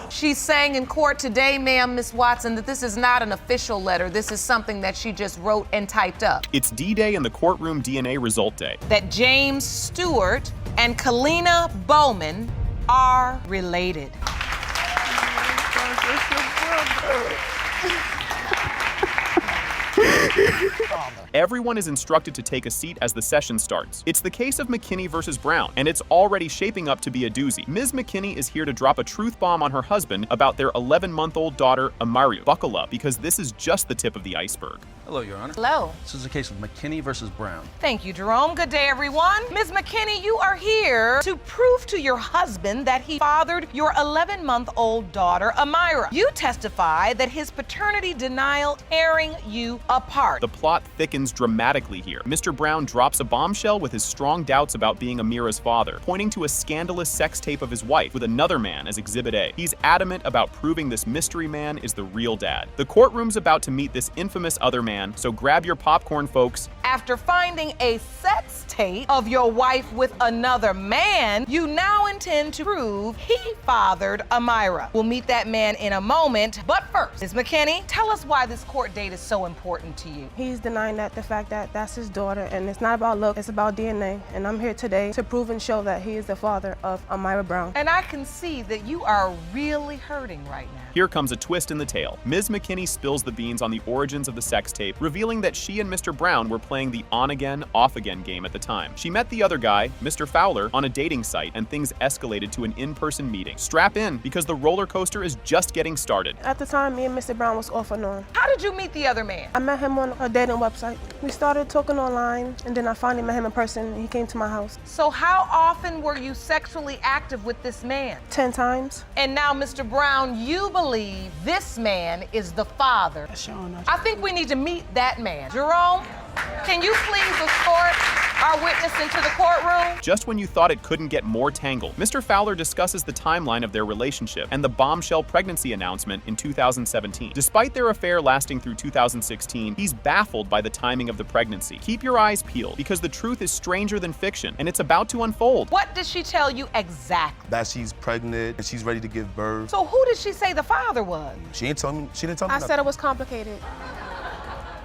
She's saying in court today, ma'am, Miss Watson, that this is not an official letter. This is something that she just wrote and typed up. It's D-Day and the courtroom DNA result day. That James Stewart and Kalena Bowman are related. Everyone is instructed to take a seat as the session starts. It's the case of McKinney versus Brown, and it's already shaping up to be a doozy. Ms. McKinney is here to drop a truth bomb on her husband about their 11-month-old daughter, Amaru. Buckle up, because this is just the tip of the iceberg. Hello, Your Honor. Hello. This is the case of McKinney versus Brown. Thank you, Jerome. Good day, everyone. Ms. McKinney, you are here to prove to your husband that he fathered your 11-month-old daughter, Amira. You testify that his paternity denial tearing you apart. The plot thickens dramatically here. Mr. Brown drops a bombshell with his strong doubts about being Amira's father, pointing to a scandalous sex tape of his wife with another man as Exhibit A. He's adamant about proving this mystery man is the real dad. The courtroom's about to meet this infamous other man, so grab your popcorn, folks. After finding a sex tape of your wife with another man, you now intend to prove he fathered Amira. We'll meet that man in a moment, but first, Ms. McKinney, tell us why this court date is so important to you. He's denying the fact that that's his daughter, and it's not about look, it's about DNA. And I'm here today to prove and show that he is the father of Amira Brown. And I can see that you are really hurting right now. Here comes a twist in the tale. Ms. McKinney spills the beans on the origins of the sex tape, revealing that she and Mr. Brown were playing the on-again, off-again game at the time. She met the other guy, Mr. Fowler, on a dating site, and things escalated to an in-person meeting. Strap in, because the roller coaster is just getting started. At the time, me and Mr. Brown was off and on. How did you meet the other man? I met him on a dating website. We started talking online, and then I finally met him in person, and he came to my house. So how often were you sexually active with this man? 10 times. And now, Mr. Brown, you believe this man is the father. I think we need to meet that man. Jerome, can you please escort our witness into the courtroom? Just when you thought it couldn't get more tangled, Mr. Fowler discusses the timeline of their relationship and the bombshell pregnancy announcement in 2017. Despite their affair lasting through 2016, he's baffled by the timing of the pregnancy. Keep your eyes peeled, because the truth is stranger than fiction, and it's about to unfold. What did she tell you exactly? That she's pregnant and she's ready to give birth. So who did she say the father was? She didn't tell me I nothing. said it was complicated.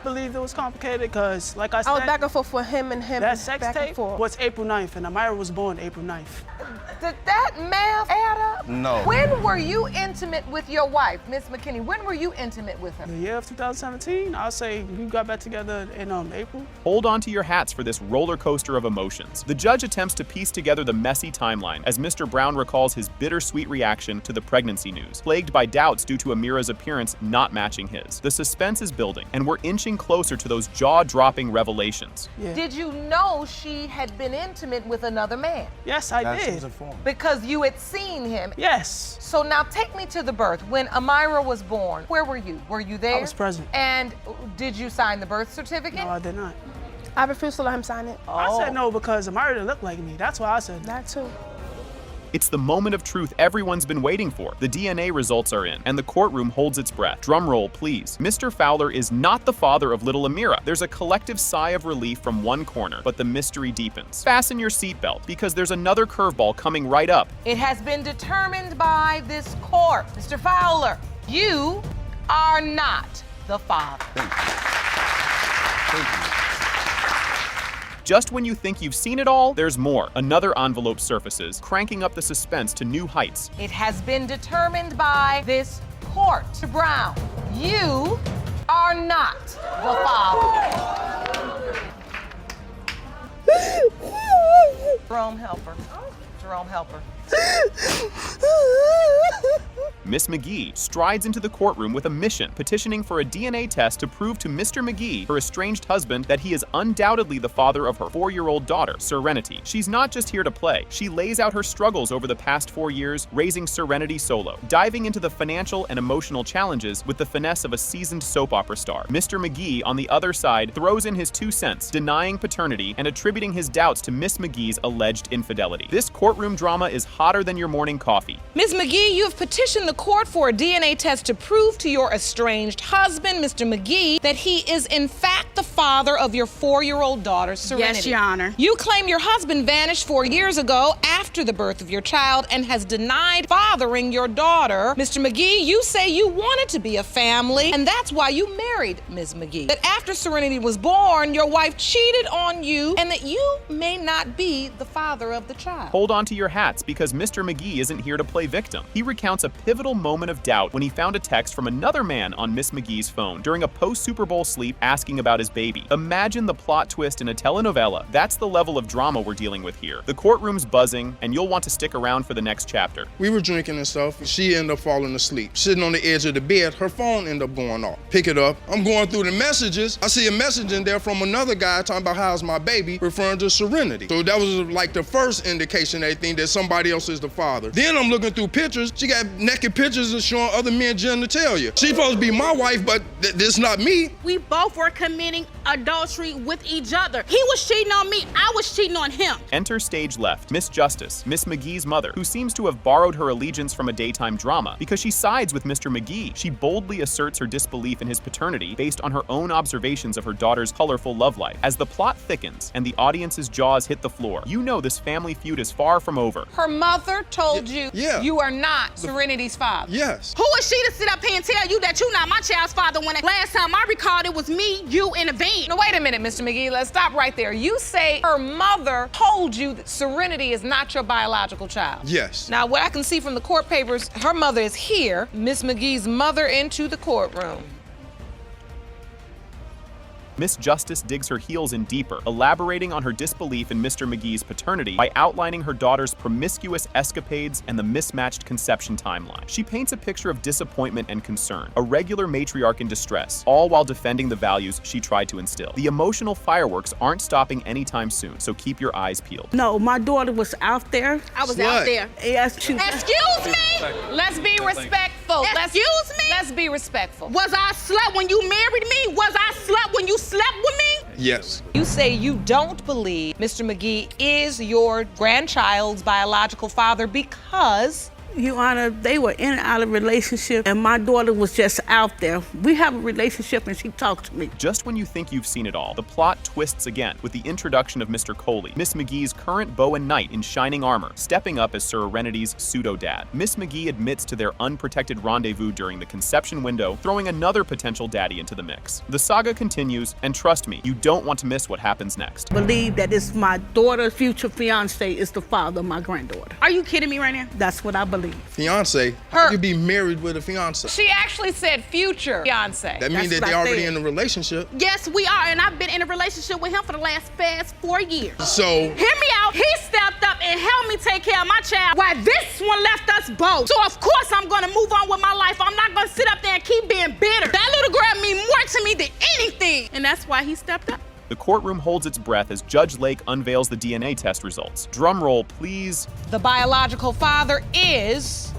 Believe it was complicated because, like I said, I was back and forth with him and him. That sex back tape and forth. was April 9th, and Amira was born April 9th. Did that math add up? No. When were you intimate with your wife, Miss McKinney? When were you intimate with her? The year of 2017, I'll say we got back together in April. Hold on to your hats for this roller coaster of emotions. The judge attempts to piece together the messy timeline as Mr. Brown recalls his bittersweet reaction to the pregnancy news, plagued by doubts due to Amira's appearance not matching his. The suspense is building, and we're inching inching closer to those jaw-dropping revelations. Did you know she had been intimate with another man? Yes, I did. Because you had seen him? Yes. So now take me to the birth. When Amira was born, where were you? Were you there? I was present. And did you sign the birth certificate? No, I did not. I refused to let him sign it. I said no because Amira didn't look like me. That's why I said that too. It's the moment of truth everyone's been waiting for. The DNA results are in, and the courtroom holds its breath. Drum roll, please. Mr. Fowler is not the father of little Amira. There's a collective sigh of relief from one corner, but the mystery deepens. Fasten your seatbelt, because there's another curveball coming right up. It has been determined by this court. Mr. Fowler, you are not the father. Thank you. Just when you think you've seen it all, there's more. Another envelope surfaces, cranking up the suspense to new heights. It has been determined by this court. Mr. Brown, you are not the father. Jerome Helper. Jerome Helper. Miss McGee strides into the courtroom with a mission, petitioning for a DNA test to prove to Mr. McGee, her estranged husband, that he is undoubtedly the father of her 4-year-old daughter, Serenity. She's not just here to play. She lays out her struggles over the past 4 years, raising Serenity solo, diving into the financial and emotional challenges with the finesse of a seasoned soap opera star. Mr. McGee, on the other side, throws in his 2 cents, denying paternity and attributing his doubts to Miss McGee's alleged infidelity. This courtroom drama is hotter than your morning coffee. Ms. McGee, you have petitioned the court for a DNA test to prove to your estranged husband, Mr. McGee, that he is in fact the father of your 4-year-old daughter, Serenity. Yes, Your Honor. You claim your husband vanished 4 years ago after the birth of your child and has denied fathering your daughter. Mr. McGee, you say you wanted to be a family, and that's why you married Ms. McGee. That after Serenity was born, your wife cheated on you, and that you may not be the father of the child. Hold on to your hats, because Mr. McGee isn't here to play victim. He recounts a pivotal moment of doubt when he found a text from another man on Miss McGee's phone during a post-Super Bowl sleep asking about his baby. Imagine the plot twist in a telenovela. That's the level of drama we're dealing with here. The courtroom's buzzing, and you'll want to stick around for the next chapter. We were drinking and stuff. She ended up falling asleep. Sitting on the edge of the bed, her phone ended up going off. Pick it up. I'm going through the messages. I see a message in there from another guy talking about how's my baby, referring to Serenity. So that was like the first indication they think that somebody else is the father. Then I'm looking through pictures. She got naked pictures of showing other men genitalia. She's supposed to be my wife, but this not me. We both were committing adultery with each other. He was cheating on me, I was cheating on him. Enter stage left, Miss Justice, Miss McGee's mother, who seems to have borrowed her allegiance from a daytime drama because she sides with Mr. McGee. She boldly asserts her disbelief in his paternity based on her own observations of her daughter's colorful love life. As the plot thickens and the audience's jaws hit the floor, you know this family feud is far from over. Her mother told you you are not Serenity's father. Yes. Who is she to sit up here and tell you that you're not my child's father when the last time I recalled it was me, you, and a van? Now wait a minute, Mr. McGee, let's stop right there. You say her mother told you that Serenity is not your biological child. Yes. Now what I can see from the court papers, her mother is here. Miss McGee's mother into the courtroom. Miss Justice digs her heels in deeper, elaborating on her disbelief in Mr. McGee's paternity by outlining her daughter's promiscuous escapades and the mismatched conception timeline. She paints a picture of disappointment and concern, a regular matriarch in distress, all while defending the values she tried to instill. The emotional fireworks aren't stopping anytime soon, so keep your eyes peeled. No, my daughter was out there. I was out there. Yes, she Excuse me? Let's be respectful. Excuse me? Let's be respectful. Was I a slut when you married me? Was I a slut when you slept with me? Yes. You say you don't believe Mr. McGee is your grandchild's biological father because... Your Honor, they were in and out of relationship, and my daughter was just out there. We have a relationship, and she talked to me. Just when you think you've seen it all, the plot twists again with the introduction of Mr. Coley, Miss McGee's current beau and knight in shining armor, stepping up as Serenity's pseudo-dad. Miss McGee admits to their unprotected rendezvous during the conception window, throwing another potential daddy into the mix. The saga continues, and trust me, you don't want to miss what happens next. Believe that it's my daughter's future fiance is the father of my granddaughter. Are you kidding me right now? That's what I believe. Fiance? How you be married with a fiance? She actually said future fiance. That means that they're already in a relationship. Yes, we are, and I've been in a relationship with him for the last 4 years. So... Hear me out. He stepped up and helped me take care of my child while this one left us both. So of course I'm gonna move on with my life. I'm not gonna sit up there and keep being bitter. That little girl means more to to me than anything. And that's why he stepped up. The courtroom holds its breath as Judge Lake unveils the DNA test results. Drum roll, please. The biological father is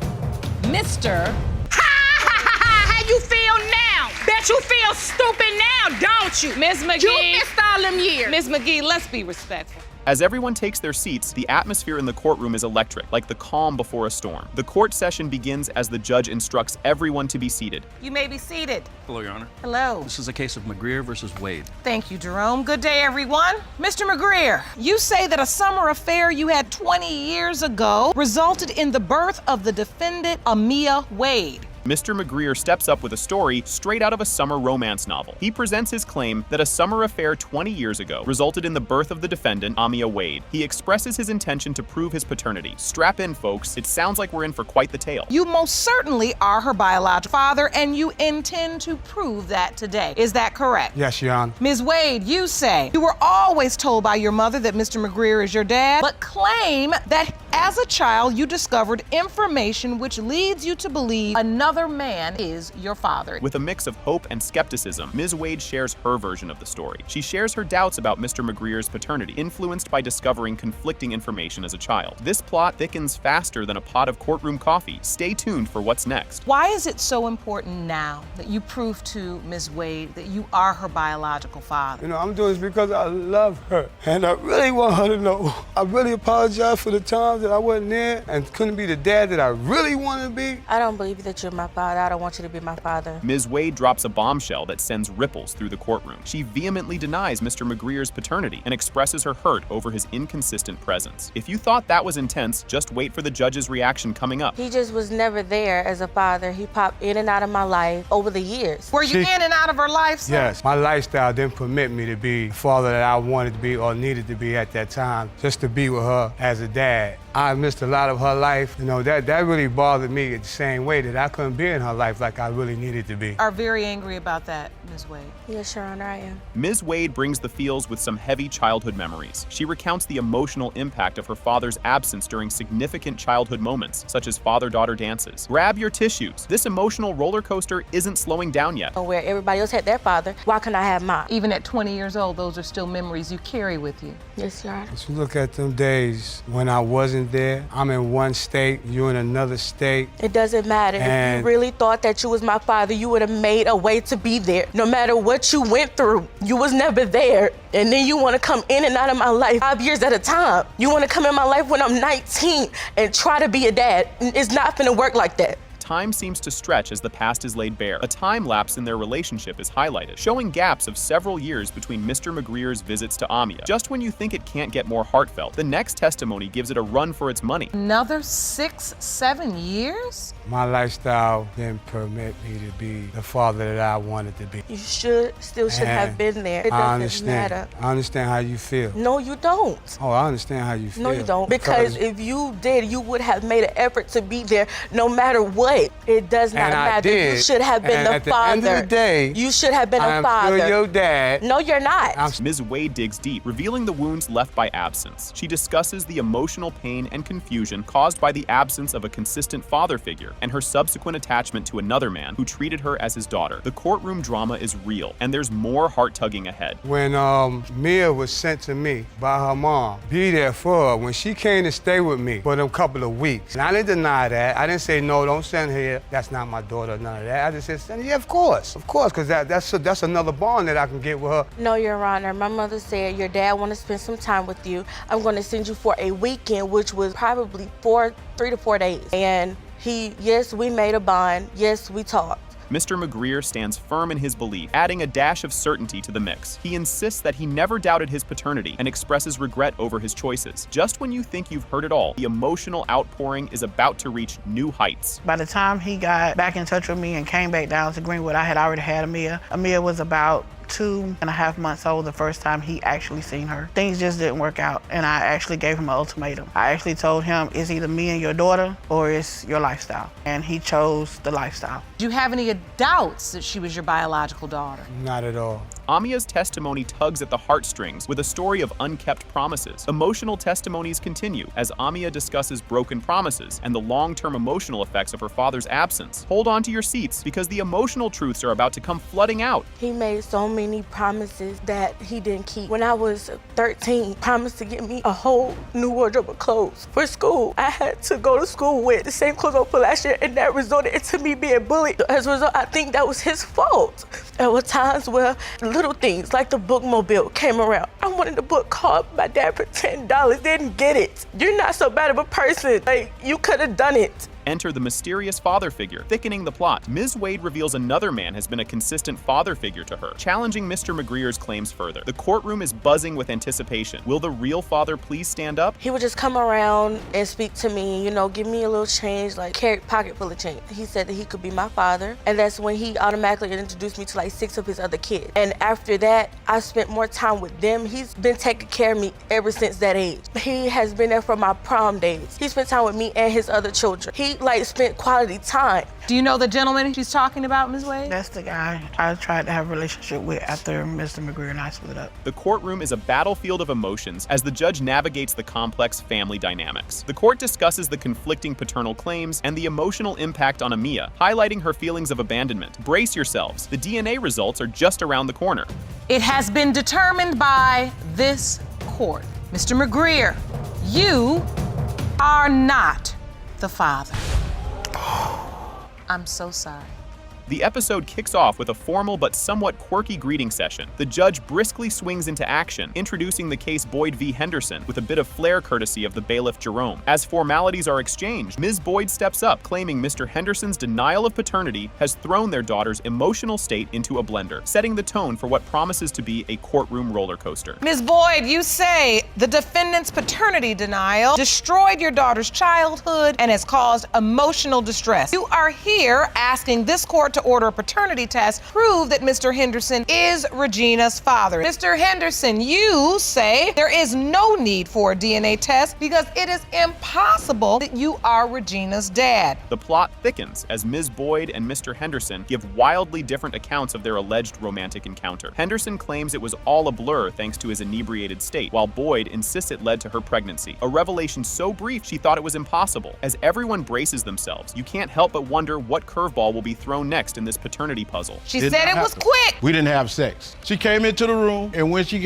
Mr. How you feel now? Bet you feel stupid now, don't you? Ms. McGee. You missed all them years. Ms. McGee, let's be respectful. As everyone takes their seats, the atmosphere in the courtroom is electric, like the calm before a storm. The court session begins as the judge instructs everyone to be seated. You may be seated. Hello, Your Honor. Hello. This is a case of McGreer versus Wade. Thank you, Jerome. Good day, everyone. Mr. McGreer, you say that a summer affair you had 20 years ago resulted in the birth of the defendant, Amia Wade. Mr. McGreer steps up with a story straight out of a summer romance novel. He presents his claim that a summer affair 20 years ago resulted in the birth of the defendant, Amia Wade. He expresses his intention to prove his paternity. Strap in, folks. It sounds like we're in for quite the tale. You most certainly are her biological father, and you intend to prove that today. Is that correct? Yes, Your Honor. Ms. Wade, you say you were always told by your mother that Mr. McGreer is your dad, but claim that as a child you discovered information which leads you to believe another man is your father. With a mix of hope and skepticism, Ms. Wade shares her version of the story. She shares her doubts about Mr. McGreer's paternity, influenced by discovering conflicting information as a child. This plot thickens faster than a pot of courtroom coffee. Stay tuned for what's next. Why is it so important now that you prove to Ms. Wade that you are her biological father? You know, I'm doing this because I love her, and I really want her to know. I really apologize for the times that I wasn't there and couldn't be the dad that I really wanted to be. I don't believe that you're my father. I don't want you to be my father. Ms. Wade drops a bombshell that sends ripples through the courtroom. She vehemently denies Mr. McGreer's paternity and expresses her hurt over his inconsistent presence. If you thought that was intense, just wait for the judge's reaction coming up. He just was never there as a father. He popped in and out of my life over the years. Were you in and out of her life, sir? Yes. My lifestyle didn't permit me to be the father that I wanted to be or needed to be at that time, just to be with her as a dad. I missed a lot of her life. You know, that really bothered me the same way that I couldn't be in her life like I really needed to be. Are very angry about that, Ms. Wade. Yes, Your Honor, I am. Ms. Wade brings the feels with some heavy childhood memories. She recounts the emotional impact of her father's absence during significant childhood moments, such as father-daughter dances. Grab your tissues. This emotional roller coaster isn't slowing down yet. Where everybody else had their father, why can't I have mine? Even at 20 years old, those are still memories you carry with you. Yes, Your Honor. Let's look at them days when I wasn't there. I'm in one state, you're in another state. It doesn't matter. If you really thought that you was my father, you would have made a way to be there. No matter what you went through, you was never there. And then you want to come in and out of my life 5 years at a time. You want to come in my life when I'm 19 and try to be a dad. It's not gonna work like that. Time seems to stretch as the past is laid bare. A time lapse in their relationship is highlighted, showing gaps of several years between Mr. McGreer's visits to Amia. Just when you think it can't get more heartfelt, the next testimony gives it a run for its money. Another 6, 7 years? My lifestyle didn't permit me to be the father that I wanted to be. You still should have been there. It I doesn't understand. matter. I understand how you feel. No, you don't. Oh, I understand how you feel. No, you don't. Because if you did, you would have made an effort to be there no matter what. It does not matter. You should have been the father. At the end of the day, you should have been a father. I'm still your dad. No, you're not. Ms. Wade digs deep, revealing the wounds left by absence. She discusses the emotional pain and confusion caused by the absence of a consistent father figure and her subsequent attachment to another man who treated her as his daughter. The courtroom drama is real, and there's more heart-tugging ahead. When Mia was sent to me by her mom, be there for her, when she came to stay with me for them couple of weeks, and I didn't deny that. I didn't say, no, don't send her. That's not my daughter, none of that. I just said, yeah, of course, because that's another bond that I can get with her. No, Your Honor. My mother said your dad want to spend some time with you. I'm going to send you for a weekend, which was probably 3 to 4 days. And yes, we made a bond. Yes, we talked. Mr. McGreer stands firm in his belief, adding a dash of certainty to the mix. He insists that he never doubted his paternity and expresses regret over his choices. Just when you think you've heard it all, the emotional outpouring is about to reach new heights. By the time he got back in touch with me and came back down to Greenwood, I had already had Amia. Amia was about 2.5 months old the first time he actually seen her. Things just didn't work out, and I actually gave him an ultimatum. I actually told him, it's either me and your daughter or it's your lifestyle, and he chose the lifestyle. Do you have any doubts that she was your biological daughter? Not at all. Amia's testimony tugs at the heartstrings with a story of unkept promises. Emotional testimonies continue as Amia discusses broken promises and the long-term emotional effects of her father's absence. Hold on to your seats because the emotional truths are about to come flooding out. He made so many promises that he didn't keep. When I was 13, promised to get me a whole new wardrobe of clothes for school. I had to go to school with the same clothes I put last year, and that resulted into me being bullied. As a result, I think that was his fault. There were times where little things like the bookmobile came around. I wanted a book called My Dad for $10, didn't get it. You're not so bad of a person. Like, you could have done it. Enter the mysterious father figure, thickening the plot. Ms. Wade reveals another man has been a consistent father figure to her, challenging Mr. McGreer's claims further. The courtroom is buzzing with anticipation. Will the real father please stand up? He would just come around and speak to me, give me a little change, like carry pocket full of change. He said that he could be my father, and that's when he automatically introduced me to like 6 of his other kids. And after that, I spent more time with them. He's been taking care of me ever since that age. He has been there for my prom days. He spent time with me and his other children. He spent quality time. Do you know the gentleman she's talking about, Ms. Wade? That's the guy I tried to have a relationship with after Mr. McGreer and I split up. The courtroom is a battlefield of emotions as the judge navigates the complex family dynamics. The court discusses the conflicting paternal claims and the emotional impact on Amia, highlighting her feelings of abandonment. Brace yourselves, the DNA results are just around the corner. It has been determined by this court. Mr. McGreer, you are not the father. I'm so sorry. The episode kicks off with a formal but somewhat quirky greeting session. The judge briskly swings into action, introducing the case Boyd v. Henderson with a bit of flair courtesy of the bailiff Jerome. As formalities are exchanged, Ms. Boyd steps up, claiming Mr. Henderson's denial of paternity has thrown their daughter's emotional state into a blender, setting the tone for what promises to be a courtroom roller coaster. Ms. Boyd, you say the defendant's paternity denial destroyed your daughter's childhood and has caused emotional distress. You are here asking this court to order a paternity test prove that Mr. Henderson is Regina's father. Mr. Henderson, you say there is no need for a DNA test because it is impossible that you are Regina's dad. The plot thickens as Ms. Boyd and Mr. Henderson give wildly different accounts of their alleged romantic encounter. Henderson claims it was all a blur thanks to his inebriated state, while Boyd insists it led to her pregnancy. A revelation so brief she thought it was impossible. As everyone braces themselves, you can't help but wonder what curveball will be thrown next in this paternity puzzle. She said it was quick. We didn't have sex. She came into the room, and when she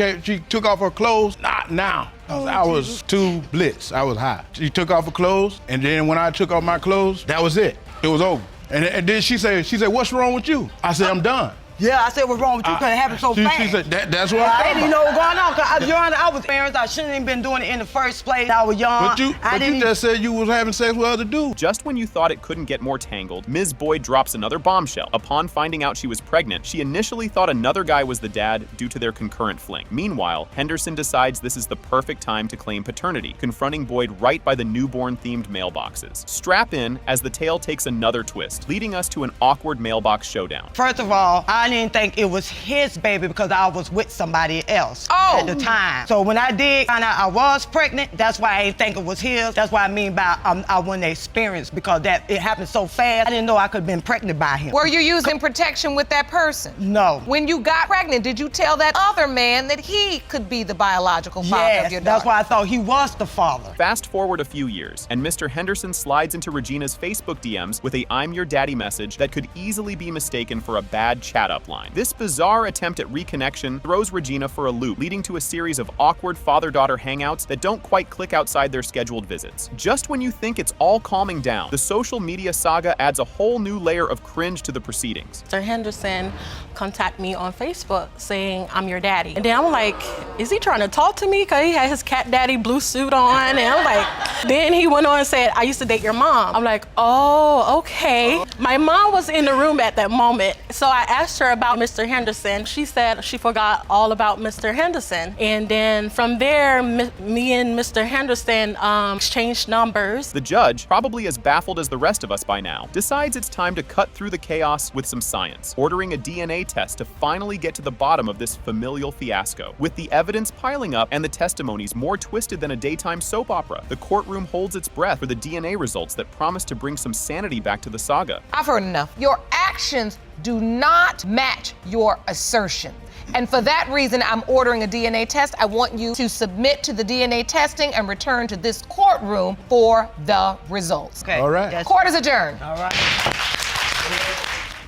took off her clothes, not now. I was too blitzed. I was high. She took off her clothes, and then when I took off my clothes, that was it. It was over. And then she said, what's wrong with you? I said, I'm done. Yeah, I said, what's wrong with you? Because it happened so fast. She said, that's what I didn't even know what was going on. Because, Your Honor, I was parents. I shouldn't have been doing it in the first place. I was young. But you just said you was having sex with other dudes. Just when you thought it couldn't get more tangled, Ms. Boyd drops another bombshell. Upon finding out she was pregnant, she initially thought another guy was the dad due to their concurrent fling. Meanwhile, Henderson decides this is the perfect time to claim paternity, confronting Boyd right by the newborn-themed mailboxes. Strap in as the tale takes another twist, leading us to an awkward mailbox showdown. First of all, I didn't think it was his baby because I was with somebody else at the time. So when I did find out I was pregnant, that's why I didn't think it was his. That's what I mean by I wasn't experienced because it happened so fast. I didn't know I could have been pregnant by him. Were you using protection with that person? No. When you got pregnant, did you tell that other man that he could be the biological father of your daughter? That's why I thought he was the father. Fast forward a few years, and Mr. Henderson slides into Regina's Facebook DMs with a "I'm your daddy" message that could easily be mistaken for a bad chat-up line. This bizarre attempt at reconnection throws Regina for a loop, leading to a series of awkward father-daughter hangouts that don't quite click outside their scheduled visits. Just when you think it's all calming down, the social media saga adds a whole new layer of cringe to the proceedings. Mr. Henderson contacted me on Facebook saying, "I'm your daddy." And then I'm like, is he trying to talk to me? Because he had his cat daddy blue suit on. And I'm like, then he went on and said, "I used to date your mom." I'm like, oh, okay. My mom was in the room at that moment. So I asked her about Mr. Henderson. She said she forgot all about Mr. Henderson. And then from there, me and Mr. Henderson exchanged numbers. The judge, probably as baffled as the rest of us by now, decides it's time to cut through the chaos with some science, ordering a DNA test to finally get to the bottom of this familial fiasco. With the evidence piling up and the testimonies more twisted than a daytime soap opera, the courtroom holds its breath for the DNA results that promise to bring some sanity back to the saga. I've heard enough. Your actions do not match your assertion. And for that reason, I'm ordering a DNA test. I want you to submit to the DNA testing and return to this courtroom for the results. Okay. All right. Court is adjourned. All right.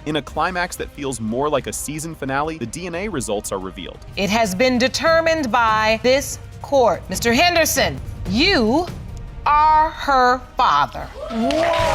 In a climax that feels more like a season finale, the DNA results are revealed. It has been determined by this court. Mr. Henderson, you are her father. Whoa.